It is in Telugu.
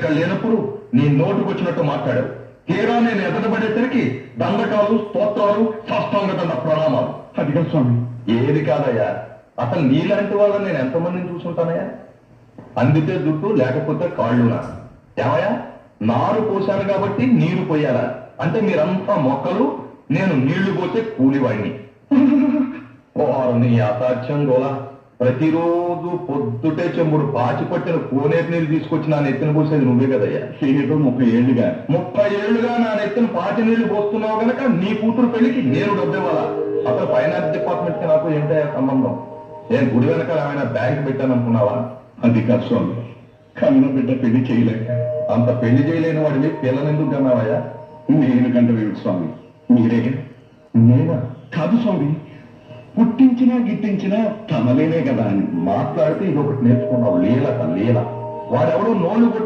ఇక్కడ లేనప్పుడు నీ నోటుకొచ్చినట్టు మాట్లాడావు. తీరా నేను ఎదటపడేసరికి దండకాలు, స్తోత్రాలు, సాష్టాంగ ప్రణామాలు. అదిగా స్వామి. ఏది కాదయ్యా, అసలు నీలాంటి వాళ్ళని నేను ఎంతమందిని చూసుంటానయ్యా? అందితే జుట్టు, లేకపోతే కాళ్ళునా? ఏమయ్యా, నారు పోశాను కాబట్టి నీరు పోయాలా? అంటే మీరంతా మొక్కలు, నేను నీళ్లు పోసే కూలివాడిని. నీ అసాధ్యం గోలా. ప్రతిరోజు పొద్దుటే చెంబుడు పాచి పట్టిన కోనేరు నీరు తీసుకొచ్చి నా నెత్తిన పోసేది నువ్వే కదయ్యా. ఏదో 30 ఏళ్లుగా 30 ఏళ్లుగా నా నెత్తిన పాచి నీళ్లు పోస్తున్నావు గనక నీ కూతురు పెళ్లికి నేను డబ్బివ్వాలా? అసలు ఫైనాన్స్ డిపార్ట్మెంట్ కి నాకు ఏంటయ్యా సంబంధం? నేను గుడి వెనకాల ఏమైనా బ్యాంక్ పెట్టాననుకున్నావా? అది కాదు స్వామి. కన్న బిడ్డ పెళ్లి చేయలేక అంత పెళ్లి చేయలేని వాడివి పిల్లలెందుకు కన్నావయ్యా? నేను కంటవేమిటి స్వామి? మీరే. నేనా? కాదు స్వామి, పుట్టించినా గిట్టించినా తమలేనే కదా అని మాట్లాడితే ఇది ఒకటి నేర్చుకున్నావు, లీల. వాడెవడో నోళ్ళు